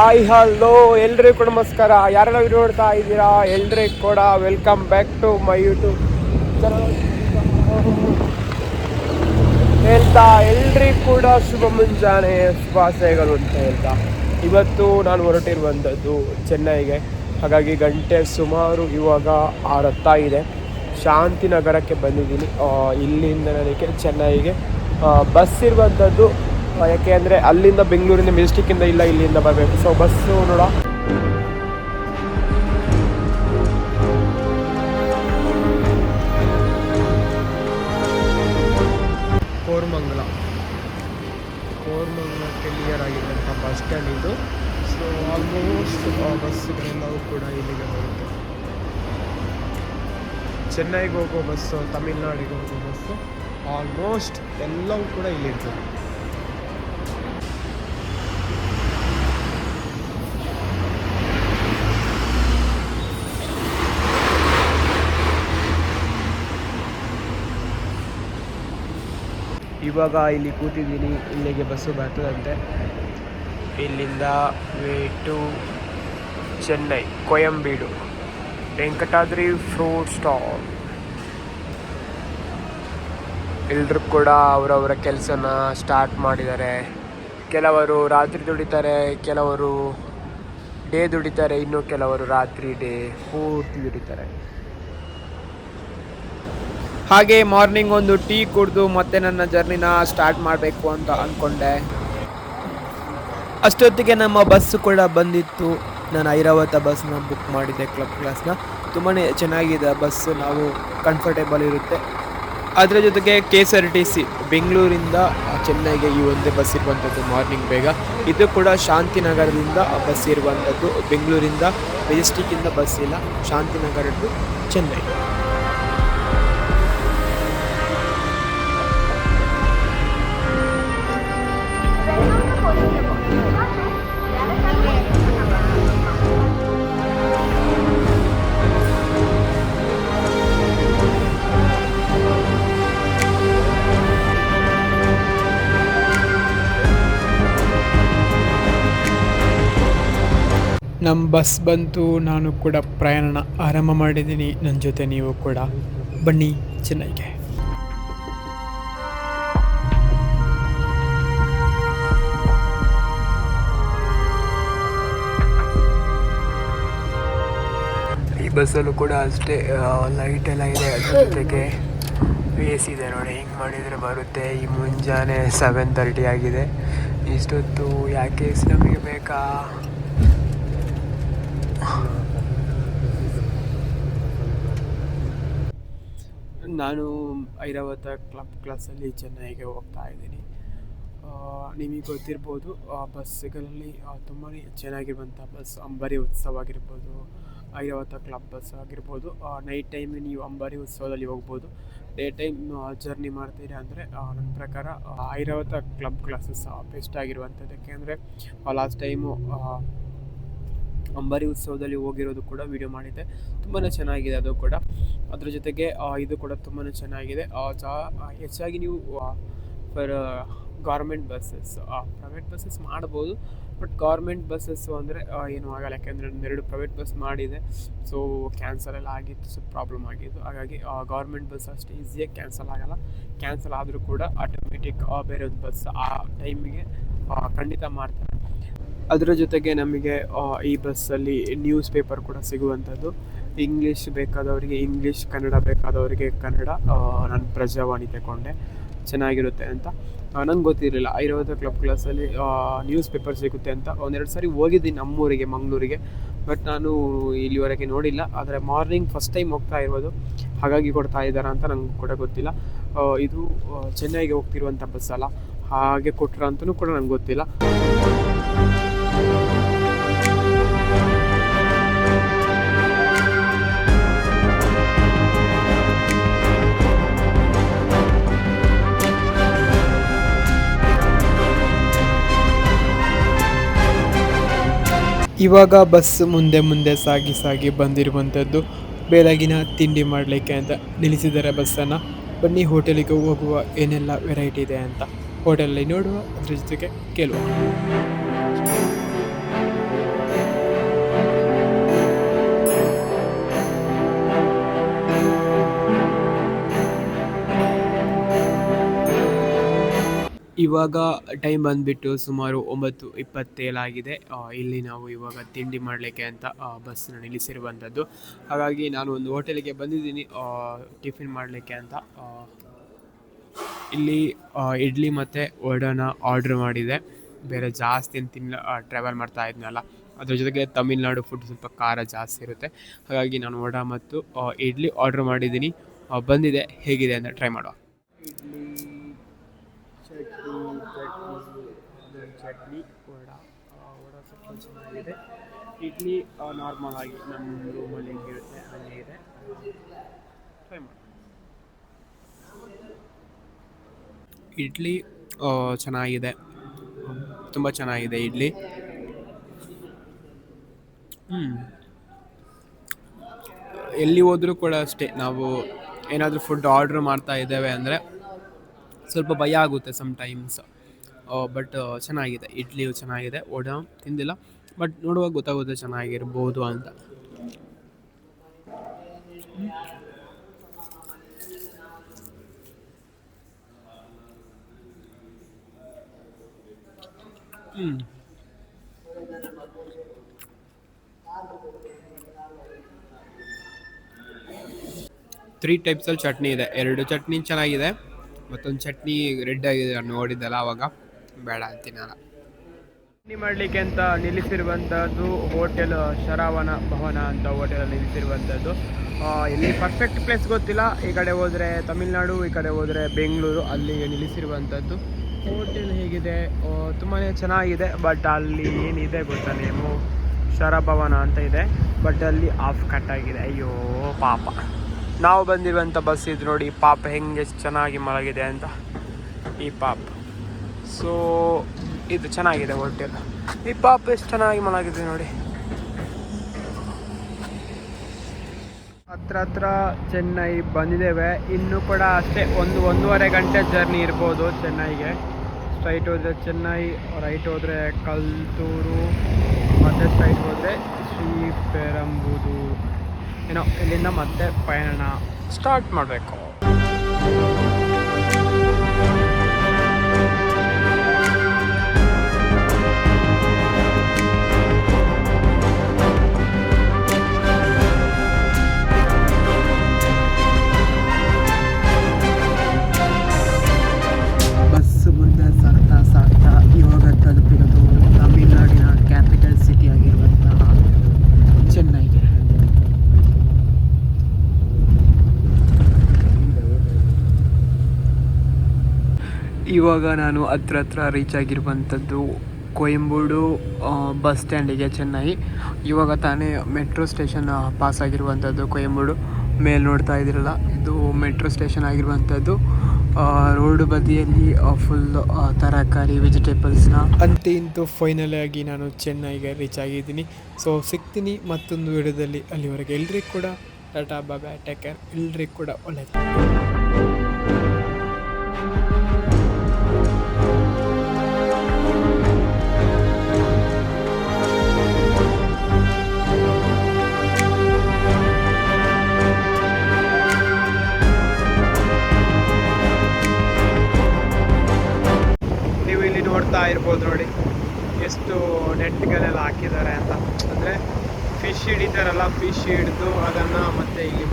Hi hello ಎಲ್ರಿಗೂ ಕೂಡ ನಮಸ್ಕಾರ. ಯಾರೆಲ್ಲ ವಿಡಿಯೋ ನೋಡ್ತಾ ಇದ್ದೀರಾ ಎಲ್ರಿಗೂ ಕೂಡ welcome back to my YouTube channel. ಹೇಳ್ತಾ ಎಲ್ರಿಗೂ ಕೂಡ ಶುಭ ಮುಂಜಾನೆ ಶುಭಾಶಯಗಳು ಅಂತ ಹೇಳ್ತಾ ಇವತ್ತು ನಾನು ಹೊರಟಿರುವಂಥದ್ದು ಚೆನ್ನೈಗೆ. ಹಾಗಾಗಿ ಗಂಟೆ ಸುಮಾರು ಇವಾಗ 6 ಇದೆ. ಶಾಂತಿನಗರಕ್ಕೆ ಬಂದಿದ್ದೀನಿ. ಇಲ್ಲಿಂದ ನನಗೆ ಚೆನ್ನೈಗೆ ಬಸ್ ಇರುವಂಥದ್ದು. ಯಾಕೆ ಅಂದರೆ ಅಲ್ಲಿಂದ ಬೆಂಗಳೂರಿಂದ ಮೆಜೆಸ್ಟಿಕ್ಕಿಂದ ಇಲ್ಲ, ಇಲ್ಲಿಂದ ಬರಬೇಕು. ಸೊ ಬಸ್ಸು ನೋಡ ಕೋರ್ಮಂಗಲಕ್ಕೆ ಕ್ಲಿಯರ್ ಆಗಿರುವಂಥ ಬಸ್ ಸ್ಟ್ಯಾಂಡ್ ಇದು. ಸೊ ಆಲ್ಮೋಸ್ಟ್ ಬಸ್ಸುಗಳೆಲ್ಲವೂ ಕೂಡ ಇಲ್ಲಿಗೆ ಬರುತ್ತೆ. ಚೆನ್ನೈಗೆ ಹೋಗೋ ಬಸ್ಸು, ತಮಿಳ್ನಾಡಿಗೆ ಹೋಗೋ ಬಸ್ಸು ಆಲ್ಮೋಸ್ಟ್ ಎಲ್ಲವೂ ಕೂಡ ಇಲ್ಲಿರ್ತದೆ. ಇವಾಗ ಇಲ್ಲಿ ಕೂತಿದ್ದೀನಿ, ಇಲ್ಲಿಗೆ ಬಸ್ಸು ಬರ್ತದಂತೆ. ಇಲ್ಲಿಂದ way to Chennai, Koyambedu, Venkatadri fruit stall. ಎಲ್ಲರೂ ಕೂಡ ಅವರವರ ಕೆಲಸನ ಸ್ಟಾರ್ಟ್ ಮಾಡಿದ್ದಾರೆ. ಕೆಲವರು ರಾತ್ರಿ ದುಡಿತಾರೆ, ಕೆಲವರು ಡೇ ದುಡಿತಾರೆ, ಇನ್ನು ಕೆಲವರು ರಾತ್ರಿ ಡೇ ಪೂರ್ತಿ ದುಡಿತಾರೆ. ಹಾಗೆ ಮಾರ್ನಿಂಗ್ ಒಂದು ಟೀ ಕುಡಿದು ಮತ್ತೆ ನನ್ನ ಜರ್ನಿನ ಸ್ಟಾರ್ಟ್ ಮಾಡಬೇಕು ಅಂತ ಅಂದ್ಕೊಂಡೆ. ಅಷ್ಟೊತ್ತಿಗೆ ನಮ್ಮ ಬಸ್ಸು ಕೂಡ ಬಂದಿತ್ತು. ನಾನು ಐರಾವತ ಬಸ್ನ ಬುಕ್ ಮಾಡಿದ್ದೆ, ಕ್ಲಬ್ ಕ್ಲಾಸ್ನ. ತುಂಬಾ ಚೆನ್ನಾಗಿದೆ ಬಸ್ಸು, ನಾವು ಕಂಫರ್ಟೇಬಲ್ ಇರುತ್ತೆ. ಅದರ ಜೊತೆಗೆ KSRTC ಬೆಂಗಳೂರಿಂದ ಚೆನ್ನೈಗೆ ಈ ಒಂದೇ ಬಸ್ ಇರುವಂಥದ್ದು ಮಾರ್ನಿಂಗ್ ಬೇಗ. ಇದು ಕೂಡ ಶಾಂತಿನಗರದಿಂದ ಬಸ್ ಇರುವಂಥದ್ದು. ಬೆಂಗಳೂರಿಂದ ಮೆಜೆಸ್ಟಿಕ್ಕಿಂದ ಬಸ್ ಇಲ್ಲ, ಶಾಂತಿನಗರದ್ದು ಚೆನ್ನೈ. ನಮ್ಮ ಬಸ್ ಬಂತು, ನಾನು ಕೂಡ ಪ್ರಯಾಣ ಆರಂಭ ಮಾಡಿದ್ದೀನಿ. ನನ್ನ ಜೊತೆ ನೀವು ಕೂಡ ಬನ್ನಿ ಚೆನ್ನೈಗೆ. ಈ ಬಸ್ಸಲ್ಲೂ ಕೂಡ ಅಷ್ಟೇ ಲೈಟ್ ಎಲ್ಲ ಇದೆ, ಅದ್ರ ಜೊತೆಗೆ AC ಇದೆ. ನೋಡಿ ಹೆಂಗೆ ಮಾಡಿದರೆ ಬರುತ್ತೆ. ಈ ಮುಂಜಾನೆ 7:30 ಆಗಿದೆ. ಇಷ್ಟೊತ್ತು ಯಾಕೆ AC ನಮಗೆ ಬೇಕಾ? ನಾನು ಐರಾವತ ಕ್ಲಬ್ ಕ್ಲಾಸಲ್ಲಿ ಚೆನ್ನೈಗೆ ಹೋಗ್ತಾ ಇದ್ದೀನಿ. ನಿಮಗೆ ಗೊತ್ತಿರ್ಬೋದು, ಬಸ್ಸುಗಳಲ್ಲಿ ತುಂಬಾ ಚೆನ್ನಾಗಿರುವಂಥ ಬಸ್ ಅಂಬಾರಿ ಉತ್ಸವ ಆಗಿರ್ಬೋದು, ಐರಾವತ ಕ್ಲಬ್ ಬಸ್ ಆಗಿರ್ಬೋದು. ನೈಟ್ ಟೈಮ್ ನೀವು ಅಂಬಾರಿ ಉತ್ಸವದಲ್ಲಿ ಹೋಗ್ಬೋದು. ಡೇ ಟೈಮ್ ಜರ್ನಿ ಮಾಡ್ತೀರಾ ಅಂದರೆ ನನ್ನ ಪ್ರಕಾರ ಐರಾವತ ಕ್ಲಬ್ ಕ್ಲಾಸಸ್ ಬೆಸ್ಟ್ ಆಗಿರುವಂಥದ್ದು. ಯಾಕೆಂದರೆ ಲಾಸ್ಟ್ ಟೈಮು ಅಂಬಾರಿ ಉತ್ಸವದಲ್ಲಿ ಹೋಗಿರೋದು ಕೂಡ ವಿಡಿಯೋ ಮಾಡಿದ್ದೆ. ತುಂಬಾ ಚೆನ್ನಾಗಿದೆ ಅದು ಕೂಡ. ಅದ್ರ ಜೊತೆಗೆ ಇದು ಕೂಡ ತುಂಬಾ ಚೆನ್ನಾಗಿದೆ. ಹೆಚ್ಚಾಗಿ ನೀವು for government buses, private buses ಮಾಡ್ಬೋದು, ಬಟ್ ಗೌರ್ಮೆಂಟ್ ಬಸ್ಸಸ್ಸು ಅಂದರೆ ಏನೂ ಆಗಲ್ಲ. ಯಾಕೆಂದರೆ ನಾನು 2 ಪ್ರೈವೇಟ್ ಬಸ್ ಮಾಡಿದೆ, ಸೊ ಕ್ಯಾನ್ಸಲ್ ಎಲ್ಲ ಆಗಿತ್ತು, ಸ್ವಲ್ಪ ಪ್ರಾಬ್ಲಮ್ ಆಗಿತ್ತು. ಹಾಗಾಗಿ ಗೌರ್ಮೆಂಟ್ ಬಸ್ ಅಷ್ಟು ಈಸಿಯಾಗಿ ಕ್ಯಾನ್ಸಲ್ ಆಗಲ್ಲ. ಕ್ಯಾನ್ಸಲ್ ಆದರೂ ಕೂಡ ಆಟೋಮೆಟಿಕ್ ಬೇರೆ ಒಂದು ಬಸ್ ಆ ಟೈಮಿಗೆ ಖಂಡಿತ ಮಾಡ್ತಾರೆ. ಅದರ ಜೊತೆಗೆ ನಮಗೆ ಈ ಬಸ್ಸಲ್ಲಿ ನ್ಯೂಸ್ ಪೇಪರ್ ಕೂಡ ಸಿಗುವಂಥದ್ದು. ಇಂಗ್ಲೀಷ್ ಬೇಕಾದವರಿಗೆ ಇಂಗ್ಲೀಷ್, ಕನ್ನಡ ಬೇಕಾದವರಿಗೆ ಕನ್ನಡ. ನಾನು ಪ್ರಜಾವಾಣಿ ತಗೊಂಡೆ, ಚೆನ್ನಾಗಿರುತ್ತೆ ಅಂತ. ನಂಗೆ ಗೊತ್ತಿರಲಿಲ್ಲ ಐರಾವತ ಕ್ಲಬ್ ಕ್ಲಾಸಲ್ಲಿ ನ್ಯೂಸ್ ಪೇಪರ್ ಸಿಗುತ್ತೆ ಅಂತ. 1-2 ಸಾರಿ ಹೋಗಿದ್ದೀನಿ ನಮ್ಮೂರಿಗೆ, ಮಂಗಳೂರಿಗೆ, ಬಟ್ ನಾನು ಇಲ್ಲಿವರೆಗೆ ನೋಡಿಲ್ಲ. ಆದರೆ ಮಾರ್ನಿಂಗ್ ಫಸ್ಟ್ ಟೈಮ್ ಹೋಗ್ತಾ ಇರೋದು, ಹಾಗಾಗಿ ಕೊಡ್ತಾ ಇದ್ದಾರಾ ಅಂತ ನಂಗೆ ಕೂಡ ಗೊತ್ತಿಲ್ಲ. ಇದು ಚೆನ್ನೈಗೆ ಹೋಗ್ತಿರುವಂಥ ಬಸ್ ಅಲ್ಲ, ಹಾಗೆ ಕೊಟ್ಟರು ಅಂತಲೂ ಕೂಡ ನಂಗೆ ಗೊತ್ತಿಲ್ಲ. ಇವಾಗ ಬಸ್ ಮುಂದೆ ಸಾಗಿ ಬಂದಿರುವಂಥದ್ದು ಬೆಳಗಿನ ತಿಂಡಿ ಮಾಡಲಿಕ್ಕೆ ಅಂತ ನಿಲ್ಲಿಸಿದ್ದಾರೆ ಬಸ್ಸನ್ನು. ಬನ್ನಿ ಹೋಟೆಲಿಗೆ ಹೋಗುವ ಏನೆಲ್ಲ ವೆರೈಟಿ ಇದೆ ಅಂತ ಹೋಟೆಲಲ್ಲಿ ನೋಡುವ, ಅದ್ರ ಜೊತೆಗೆ ಕೇಳುವ. ಇವಾಗ ಟೈಮ್ ಬಂದುಬಿಟ್ಟು ಸುಮಾರು 9:27 ಆಗಿದೆ. ಇಲ್ಲಿ ನಾವು ಇವಾಗ ತಿಂಡಿ ಮಾಡಲಿಕ್ಕೆ ಅಂತ ಬಸ್ಸನ್ನು ನಿಲ್ಲಿಸಿರುವಂಥದ್ದು. ಹಾಗಾಗಿ ನಾನು ಒಂದು ಹೋಟೆಲಿಗೆ ಬಂದಿದ್ದೀನಿ ಟಿಫಿನ್ ಮಾಡಲಿಕ್ಕೆ ಅಂತ. ಇಲ್ಲಿ ಇಡ್ಲಿ ಮತ್ತು ವಡಾನ ಆರ್ಡ್ರ್ ಮಾಡಿದೆ. ಬೇರೆ ಜಾಸ್ತಿ ಏನು ಟ್ರಾವೆಲ್ ಮಾಡ್ತಾ ಇದ್ನಲ್ಲ, ಅದ್ರ ಜೊತೆಗೆ ತಮಿಳ್ನಾಡು ಫುಡ್ ಸ್ವಲ್ಪ ಖಾರ ಜಾಸ್ತಿ ಇರುತ್ತೆ. ಹಾಗಾಗಿ ನಾನು ವಡಾ ಮತ್ತು ಇಡ್ಲಿ ಆರ್ಡ್ರ್ ಮಾಡಿದ್ದೀನಿ. ಬಂದಿದೆ, ಹೇಗಿದೆ ಅಂತ ಟ್ರೈ ಮಾಡುವ. ಇಡ್ಲಿ, ಚಟ್ನಿ ವಡಾ ಸ್ವಲ್ಪ ಚೆನ್ನಾಗಿದೆ. ಇಡ್ಲಿ ನಾರ್ಮಲ್ ಆಗಿ ನಮ್ಮ ರೂಮಲ್ಲಿ ಹೆಂಗಿರುತ್ತೆ ಹಾಗೆ ಇದೆ. ಟ್ರೈ ಮಾಡಿ. ಇಡ್ಲಿ ಚೆನ್ನಾಗಿದೆ, ತುಂಬ ಚೆನ್ನಾಗಿದೆ ಇಡ್ಲಿ. ಎಲ್ಲಿ ಹೋದರೂ ಕೂಡ ಅಷ್ಟೇ, ನಾವು ಏನಾದರೂ ಫುಡ್ ಆರ್ಡ್ರ್ ಮಾಡ್ತಾ ಇದ್ದೇವೆ ಅಂದರೆ ಸ್ವಲ್ಪ ಭಯ ಆಗುತ್ತೆ ಸಮ್ಟೈಮ್ಸ್. ಬಟ್ ಚೆನ್ನಾಗಿದೆ, ಇಡ್ಲಿಯು ಚೆನ್ನಾಗಿದೆ. ವಡಾ ತಿಂದಿಲ್ಲ, ಬಟ್ ನೋಡುವಾಗ ಗೊತ್ತಾಗುತ್ತೆ ಚೆನ್ನಾಗಿರ್ಬೋದು ಅಂತ. ತ್ರೀ ಟೈಪ್ಸಲ್ಲಿ ಚಟ್ನಿ ಇದೆ. 2 ಚಟ್ನಿ ಚೆನ್ನಾಗಿದೆ, ಮತ್ತೊಂದು ಚಟ್ನಿ ರೆಡ್ ಆಗಿದೆ. ನಾನು ನೋಡಿದ್ದಲ್ಲ ಆವಾಗ, ಬೇಡ ಅಂತೀನಲ್ಲ. ಚಟ್ನಿ ಮಾಡಲಿಕ್ಕೆ ಅಂತ ನಿಲ್ಲಿಸಿರುವಂಥದ್ದು ಹೋಟೆಲ್ ಶರವಣ ಭವನ ಅಂತ ಹೋಟೆಲಲ್ಲಿ ನಿಲ್ಲಿಸಿರುವಂಥದ್ದು. ಇಲ್ಲಿ ಪರ್ಫೆಕ್ಟ್ ಪ್ಲೇಸ್ ಗೊತ್ತಿಲ್ಲ. ಈ ಕಡೆ ಹೋದರೆ ತಮಿಳ್ನಾಡು, ಈ ಕಡೆ ಹೋದರೆ ಬೆಂಗಳೂರು, ಅಲ್ಲಿಗೆ ನಿಲ್ಲಿಸಿರುವಂಥದ್ದು. ಹೋಟೆಲ್ ಹೇಗಿದೆ? ತುಂಬಾ ಚೆನ್ನಾಗಿದೆ. ಬಟ್ ಅಲ್ಲಿ ಏನಿದೆ ಗೊತ್ತಾ, ನೇಮು ಶರಭವನ ಅಂತ ಇದೆ, ಬಟ್ ಅಲ್ಲಿ ಆಫ್ ಕಟ್ ಆಗಿದೆ. ಅಯ್ಯೋ ಪಾಪ. ನಾವು ಬಂದಿರುವಂಥ ಬಸ್ ಇದು ನೋಡಿ, ಪಾಪ ಹೆಂಗೆ ಚೆನ್ನಾಗಿ ಮಲಗಿದೆ ಅಂತ, ಈ ಪಾಪ. ಸೊ ಇದು ಚೆನ್ನಾಗಿದೆ ಹೋಟೆಲ್. ಈ ಪಾಪ ಎಷ್ಟು ಚೆನ್ನಾಗಿ ಮಲಗಿದೆ ನೋಡಿ. ಹತ್ರ ಚೆನ್ನೈ ಬಂದಿದ್ದೇವೆ. ಇನ್ನೂ ಕೂಡ ಅಷ್ಟೇ 1-1.5 ಗಂಟೆ ಜರ್ನಿ ಇರ್ಬೋದು ಚೆನ್ನೈಗೆ. ಸ್ಟ್ರೈಟ್ ಹೋದರೆ ಚೆನ್ನೈ, ರೈಟ್ ಹೋದರೆ ಕಲ್ತೂರು, ಮತ್ತು ಸ್ಟ್ರೈಟ್ ಹೋದರೆ ಶ್ರೀಪೆರಂಬುದೂರು. ಏನೋ ಇಲ್ಲಿಂದ ಮತ್ತೆ ಪಯಣ ಸ್ಟಾರ್ಟ್ ಮಾಡಬೇಕು. ಬಸ್ ಮುಂದೆ ಸಾಗ್ತಾ ಇವಾಗ ತಲುಪಿರೋದು ತಮಿಳ್ನಾಡಿನ ಕ್ಯಾಪಿಟಲ್ ಸಿಟಿ ಆಗಿರುವಂತಹ ಚೆನ್ನೈಗೆ. ಇವಾಗ ನಾನು ಹತ್ರ ರೀಚ್ ಆಗಿರುವಂಥದ್ದು ಕೊಯಂಬೂಡು ಬಸ್ ಸ್ಟ್ಯಾಂಡಿಗೆ, ಚೆನ್ನೈ. ಇವಾಗ ತಾನೇ ಮೆಟ್ರೋ ಸ್ಟೇಷನ್ ಪಾಸ್ ಆಗಿರುವಂಥದ್ದು ಕೊಯಂಬೂಡು. ಮೇಲೆ ನೋಡ್ತಾ ಇದ್ದೀರಲ್ಲ, ಇದು ಮೆಟ್ರೋ ಸ್ಟೇಷನ್ ಆಗಿರುವಂಥದ್ದು. ರೋಡ್ ಬದಿಯಲ್ಲಿ ಫುಲ್ ತರಕಾರಿ, ವೆಜಿಟೇಬಲ್ಸ್ನ. ಅಂತೂ ಇಂತೂ ಫೈನಲ್ ಆಗಿ ನಾನು ಚೆನ್ನೈಗೆ ರೀಚ್ ಆಗಿದ್ದೀನಿ. ಸೊ ಸಿಗ್ತೀನಿ ಮತ್ತೊಂದು ವಿಡಿಯೋದಲ್ಲಿ. ಅಲ್ಲಿವರೆಗೆ ಎಲ್ರಿಗೂ ಕೂಡ ಟಾಟಾ, ಬಾಯ್ ಬಾಯ್, ಟೇಕ್ ಕೇರ್. ಎಲ್ರಿಗೂ ಕೂಡ ಒಳ್ಳೆಯದು. ನೋಡ್ತಾ ಇರ್ಬೋದು ನೋಡಿ, ಎಷ್ಟು ನೆಟ್ಗಳೆಲ್ಲ ಹಾಕಿದ್ದಾರೆ ಅಂತ. ಅಂದರೆ ಫಿಶ್ ಹಿಡಿತಾರಲ್ಲ, ಫಿಶ್ ಹಿಡಿದು ಅದನ್ನು ಮತ್ತೆ ಇಲ್ಲಿ